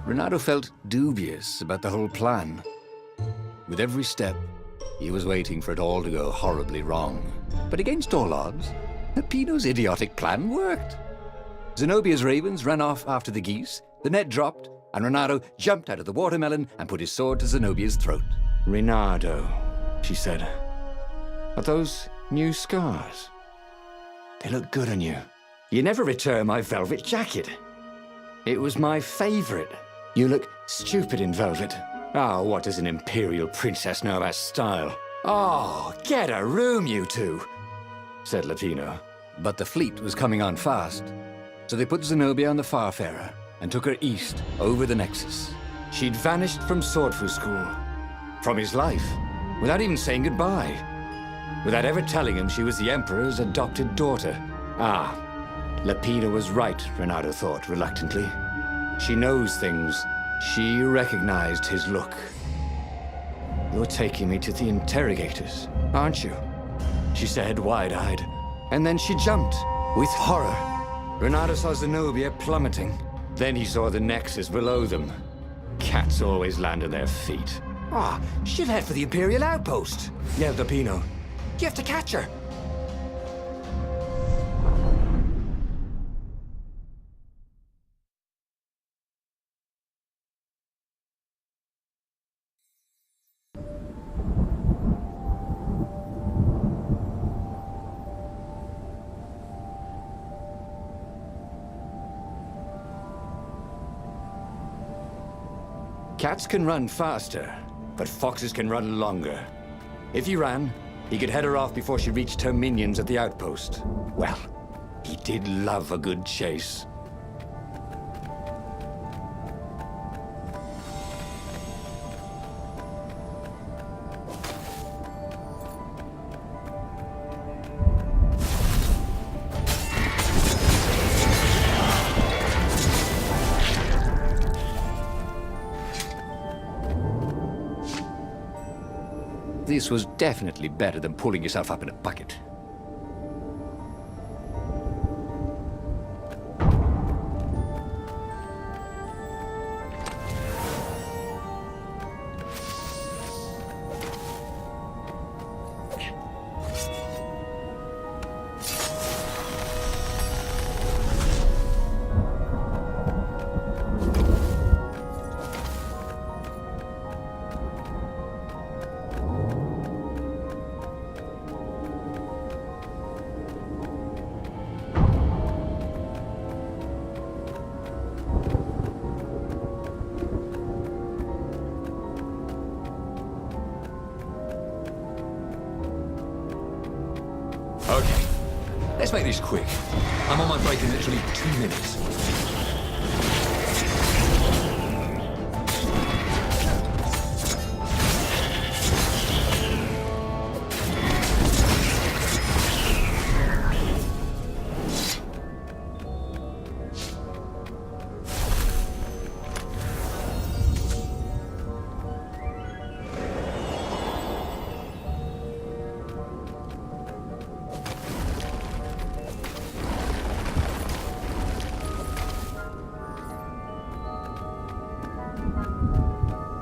Renato felt dubious about the whole plan. With every step, he was waiting for it all to go horribly wrong. But against all odds, Peppino's idiotic plan worked. Zenobia's ravens ran off after the geese, the net dropped, and Renato jumped out of the watermelon and put his sword to Zenobia's throat. Renato, she said. Are those new scars? They look good on you. You never returned my velvet jacket. It was my favorite. You look stupid in velvet. Oh, what does an imperial princess know about style? Oh, get a room, you two, said Latino. But the fleet was coming on fast, so they put Zenobia on the Farfarer and took her east over the Nexus. She'd vanished from Swordfu School, from his life, without even saying goodbye, without ever telling him she was the Emperor's adopted daughter. Ah, Lapina was right, Renato thought reluctantly. She knows things. She recognized his look. You're taking me to the interrogators, aren't you? She said, wide-eyed. And then she jumped, with horror. Renato saw Zenobia plummeting. Then he saw the Nexus below them. Cats always land on their feet. Ah, she'll head for the Imperial outpost, yelled Lapino. You have to catch her. Cats can run faster, but foxes can run longer. If he ran, he could head her off before she reached her minions at the outpost. Well, he did love a good chase. This was definitely better than pulling yourself up in a bucket. Okay, let's make this quick. I'm on my break in literally 2 minutes.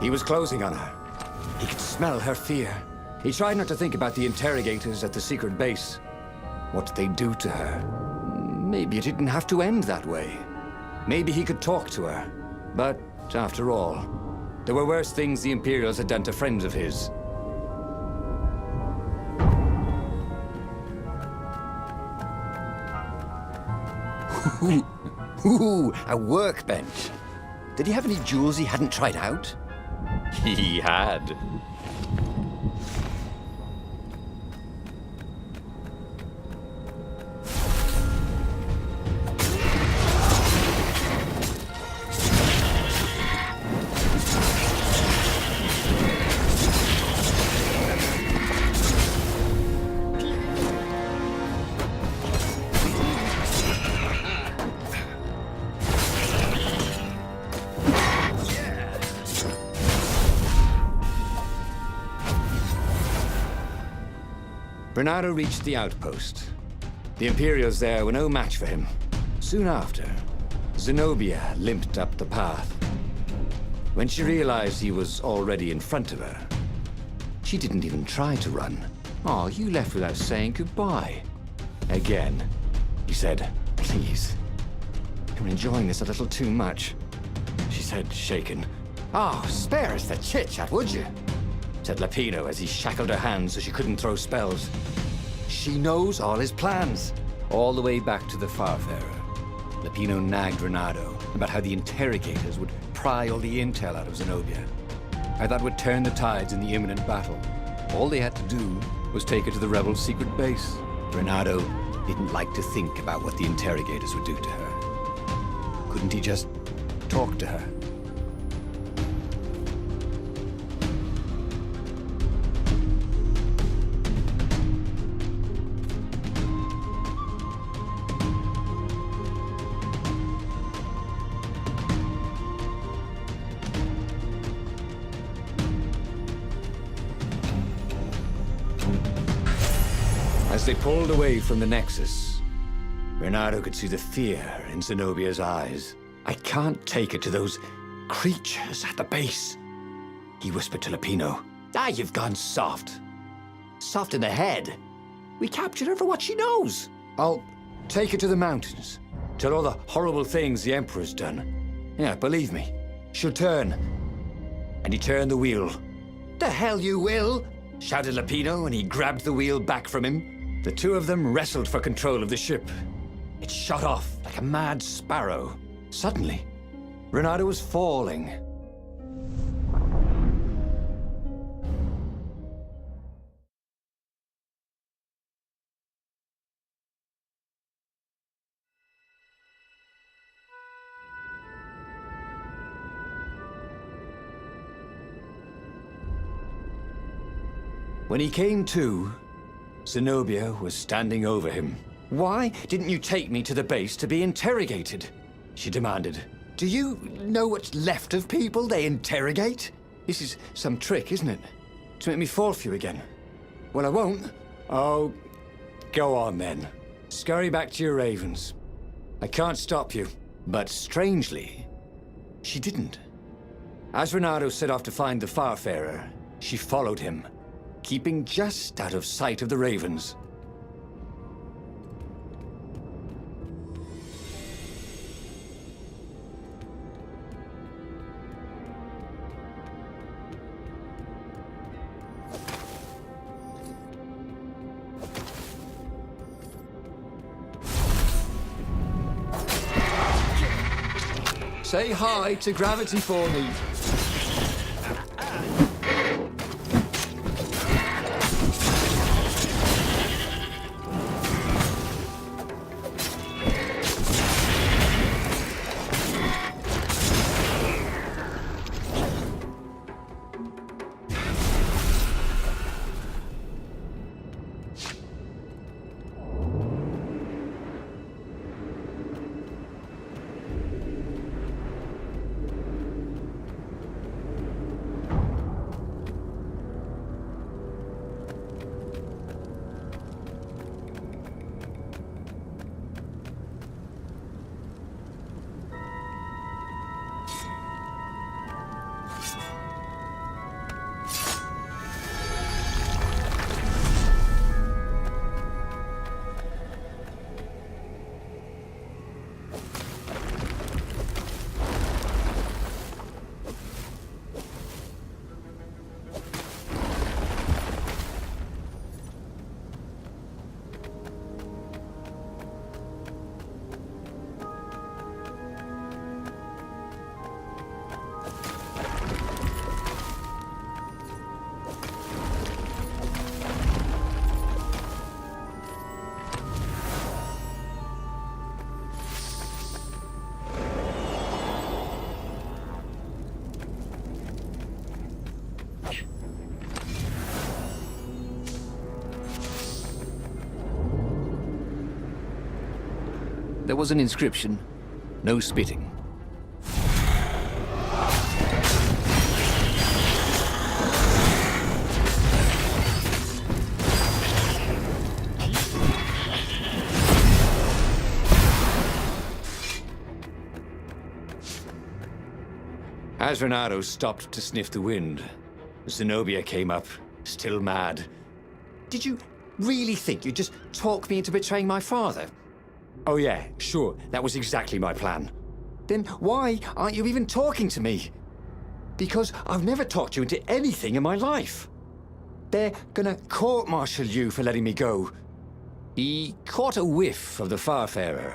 He was closing on her. He could smell her fear. He tried not to think about the interrogators at the secret base. What did they do to her? Maybe it didn't have to end that way. Maybe he could talk to her. But, after all, there were worse things the Imperials had done to friends of his. Ooh, a workbench. Did he have any jewels he hadn't tried out? He had. Renato reached the outpost. The Imperials there were no match for him. Soon after, Zenobia limped up the path. When she realized he was already in front of her, she didn't even try to run. "Oh, you left without saying goodbye." Again, he said, "Please, you're enjoying this a little too much," she said, shaken. "Oh, spare us the chit-chat, would you?" said Lapino as he shackled her hands so she couldn't throw spells. "She knows all his plans." All the way back to the Farfarer, Lapino nagged Renato about how the interrogators would pry all the intel out of Zenobia, how that would turn the tides in the imminent battle. All they had to do was take her to the rebels' secret base. Renato didn't like to think about what the interrogators would do to her. Couldn't he just talk to her? As they pulled away from the Nexus, Renato could see the fear in Zenobia's eyes. "I can't take her to those creatures at the base," he whispered to Lapino. "Ah, you've gone soft. Soft in the head. We captured her for what she knows. I'll take her to the mountains. Tell all the horrible things the Emperor's done. Yeah, believe me, she'll turn." And he turned the wheel. "The hell you will!" shouted Lapino, and he grabbed the wheel back from him. The two of them wrestled for control of the ship. It shot off like a mad sparrow. Suddenly, Renato was falling. When he came to, Zenobia was standing over him. "Why didn't you take me to the base to be interrogated?" she demanded. "Do you know what's left of people they interrogate? This is some trick, isn't it? To make me fall for you again. Well, I won't." "Oh, go on then. Scurry back to your ravens. I can't stop you." But strangely, she didn't. As Renato set off to find the Farfarer, she followed him, keeping just out of sight of the ravens. Say hi to gravity for me. There was an inscription, "No spitting." As Renato stopped to sniff the wind, Zenobia came up, still mad. Did you really think you'd just talk me into betraying my father? Oh yeah, sure, that was exactly my plan. Then why aren't you even talking to me? Because I've never talked you into anything in my life. They're gonna court-martial you for letting me go. He caught a whiff of the Farfarer.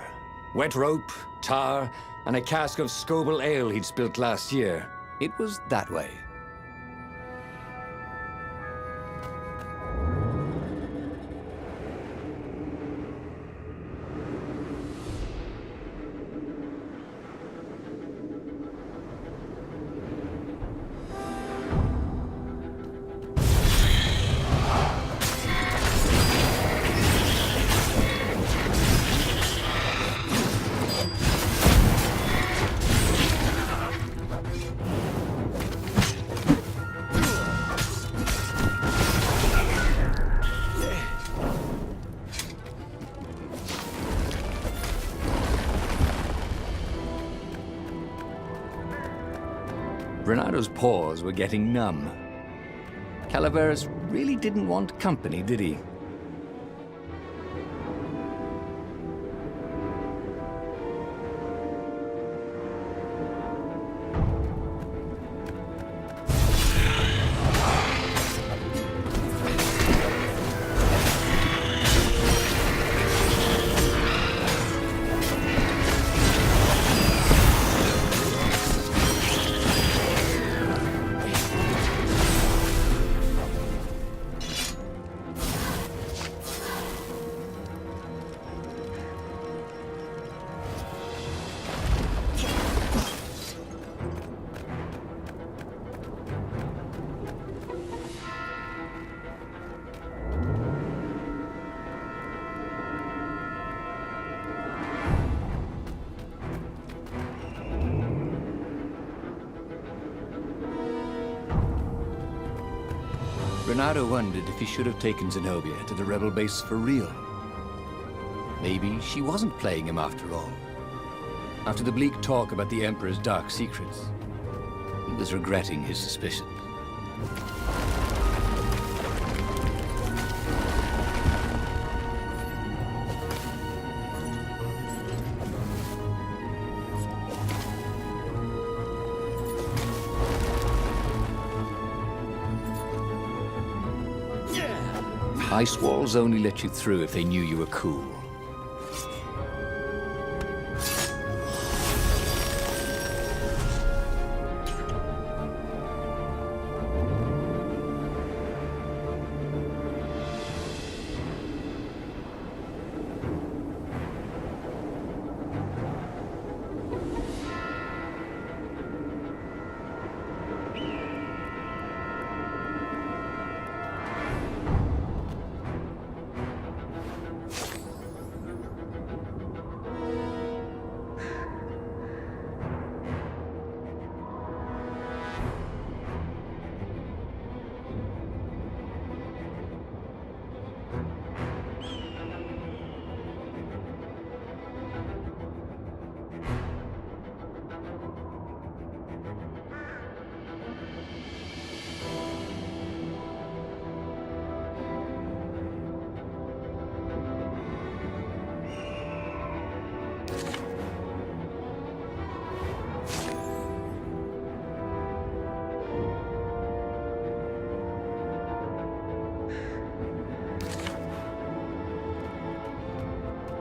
Wet rope, tar, and a cask of Scobel ale he'd spilt last year. It was that way. Renato's paws were getting numb. Calaveras really didn't want company, did he? Renato wondered if he should have taken Zenobia to the rebel base for real. Maybe she wasn't playing him after all. After the bleak talk about the Emperor's dark secrets, he was regretting his suspicions. Ice walls only let you through if they knew you were cool.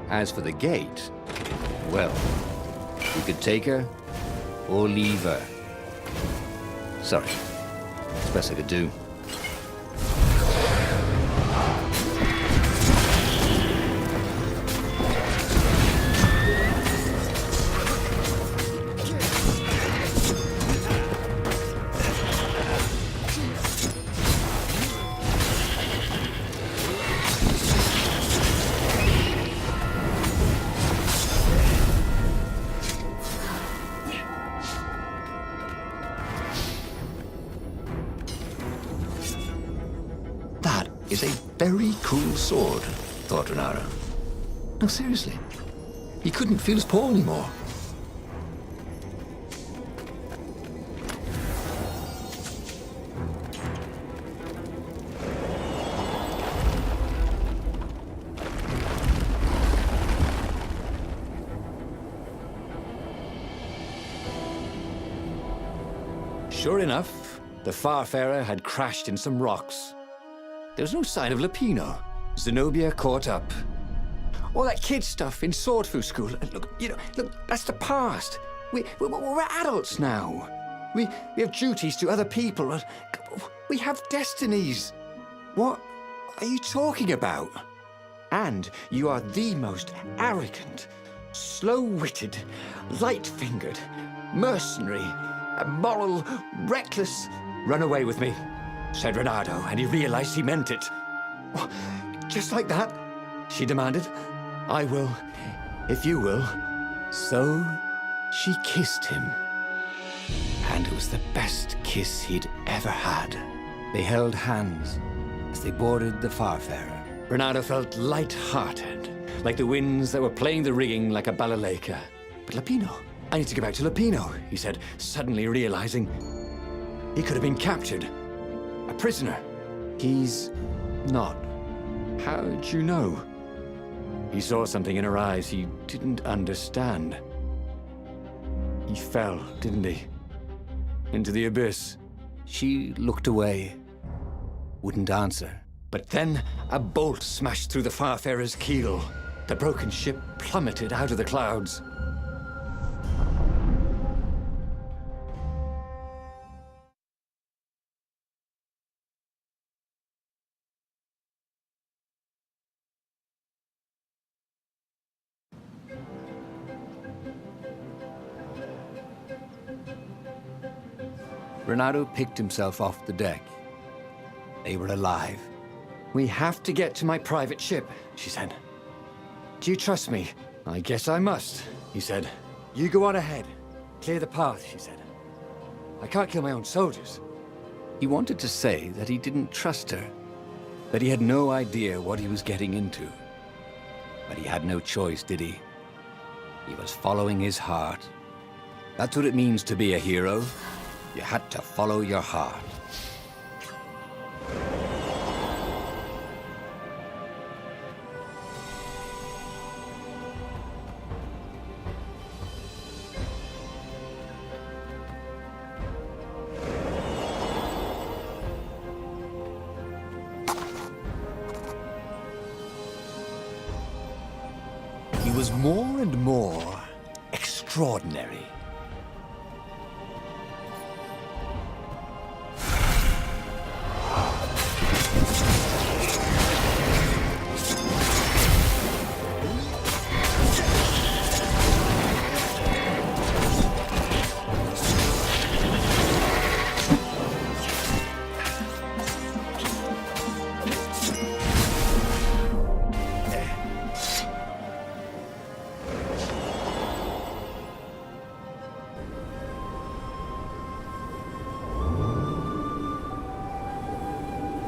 As for the gate, well, you could take her or leave her. Sorry, it's best I could do. Is a very cool sword, thought Renato. No, seriously. He couldn't feel his paw anymore. Sure enough, the Farfarer had crashed in some rocks. There was no sign of Lapino. Zenobia caught up. All that kid stuff in Swordfu School. Look, that's the past. We're adults now. We have duties to other people. We have destinies. What are you talking about? And you are the most arrogant, slow-witted, light-fingered, mercenary, immoral, reckless... Run away with me, said Renato, and he realized he meant it. What? Just like that? She demanded. I will, if you will. So she kissed him. And it was the best kiss he'd ever had. They held hands as they boarded the Farfarer. Renato felt light-hearted, like the winds that were playing the rigging like a balalaika. But Lapino, I need to get back to Lapino, he said, suddenly realizing he could have been captured. A prisoner. He's not. How'd you know? He saw something in her eyes he didn't understand. He fell, didn't he? Into the abyss. She looked away, wouldn't answer. But then a bolt smashed through the Farfarer's keel. The broken ship plummeted out of the clouds. Renato picked himself off the deck. They were alive. We have to get to my private ship, she said. Do you trust me? I guess I must, he said. You go on ahead. Clear the path, she said. I can't kill my own soldiers. He wanted to say that he didn't trust her, that he had no idea what he was getting into. But he had no choice, did he? He was following his heart. That's what it means to be a hero. You had to follow your heart. He was more and more extraordinary.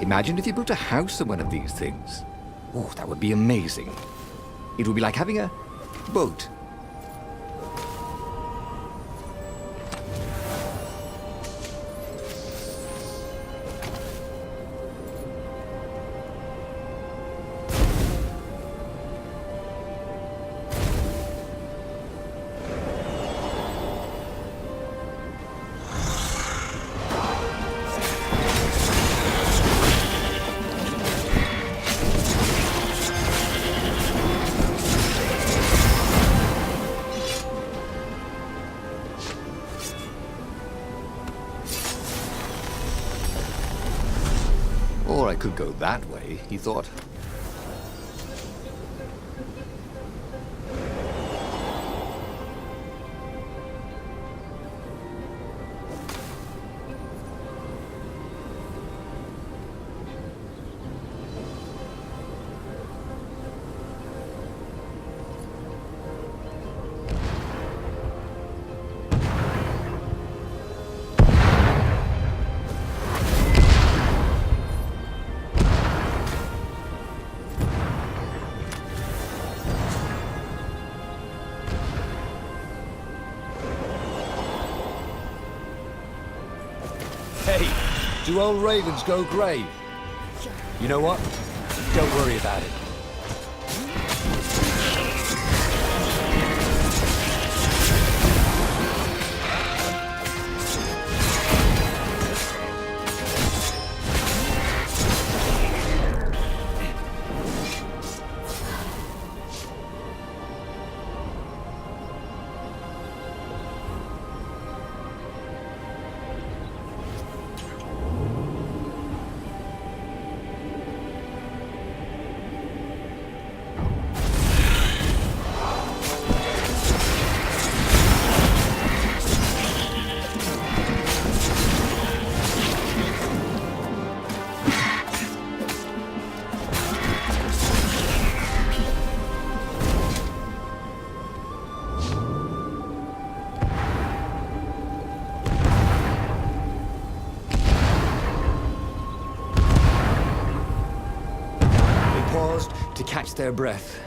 Imagine if you built a house on one of these things. Oh, that would be amazing. It would be like having a boat. Or I could go that way, he thought. Hey, do old ravens go grey? You know what? Don't worry about it. catch their breath.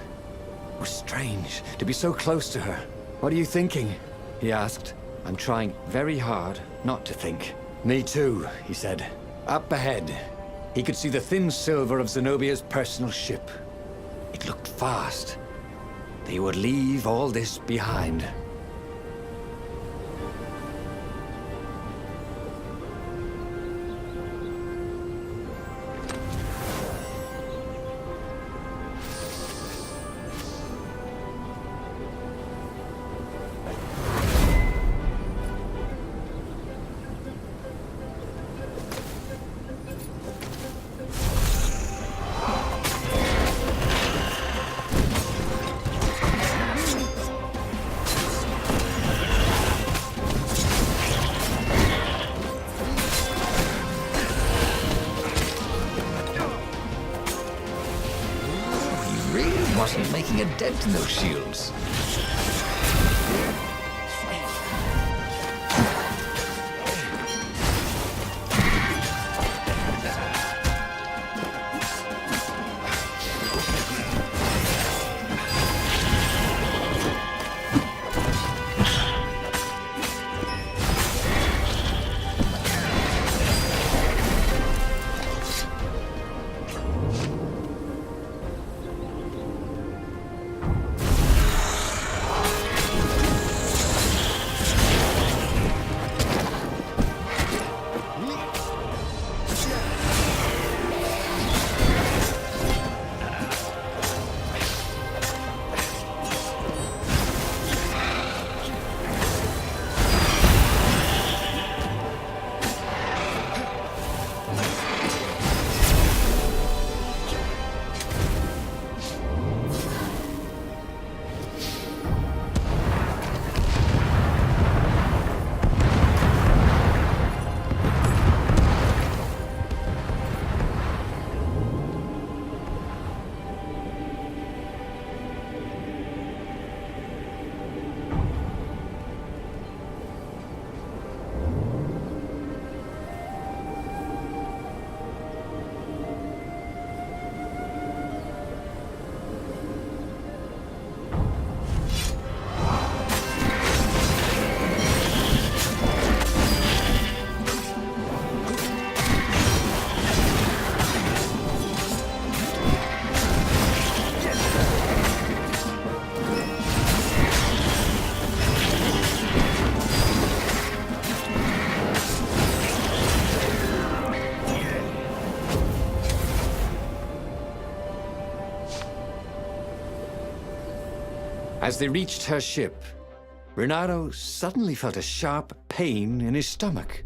It was strange to be so close to her. "What are you thinking?" he asked. "I'm trying very hard not to think." "Me too," he said. Up ahead, he could see the thin silver of Zenobia's personal ship. It looked fast. They would leave all this behind. Wasn't making a dent in those shields. As they reached her ship, Renato suddenly felt a sharp pain in his stomach.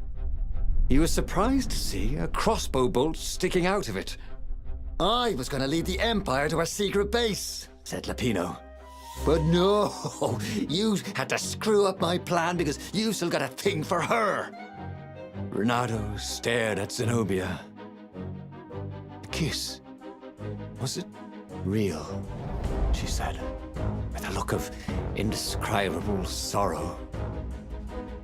He was surprised to see a crossbow bolt sticking out of it. "I was going to lead the Empire to a secret base," said Lapino. "But no, you had to screw up my plan because you've still got a thing for her." Renato stared at Zenobia. The kiss. Was it real? She said, with a look of indescribable sorrow.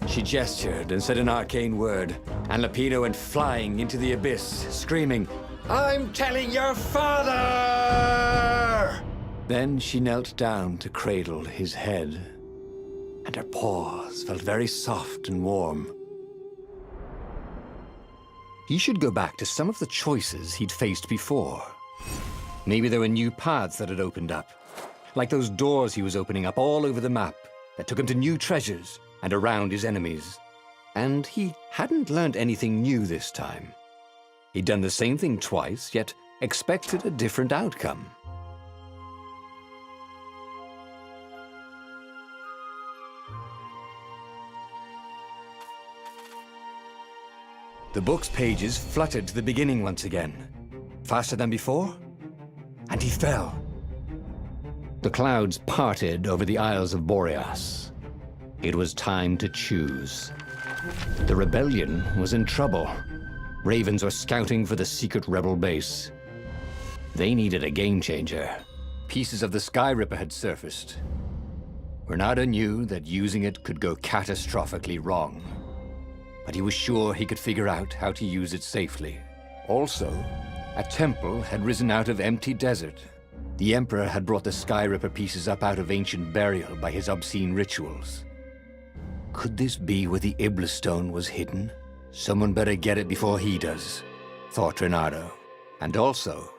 She gestured and said an arcane word, and Lapino went flying into the abyss, screaming, "I'm telling your father!" Then she knelt down to cradle his head, and her paws felt very soft and warm. He should go back to some of the choices he'd faced before. Maybe there were new paths that had opened up, like those doors he was opening up all over the map that took him to new treasures and around his enemies. And he hadn't learned anything new this time. He'd done the same thing twice, yet expected a different outcome. The book's pages fluttered to the beginning once again, faster than before, and he fell. The clouds parted over the Isles of Boreas. It was time to choose. The rebellion was in trouble. Ravens were scouting for the secret rebel base. They needed a game changer. Pieces of the Sky Ripper had surfaced. Renato knew that using it could go catastrophically wrong, but he was sure he could figure out how to use it safely. Also, a temple had risen out of empty desert. The Emperor had brought the Sky Ripper pieces up out of ancient burial by his obscene rituals. Could this be where the Iblis stone was hidden? Someone better get it before he does, thought Renato. And also,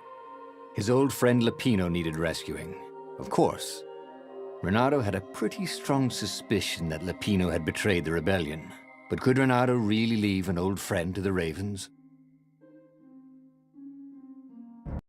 his old friend Lapino needed rescuing. Of course, Renato had a pretty strong suspicion that Lapino had betrayed the rebellion. But could Renato really leave an old friend to the Ravens?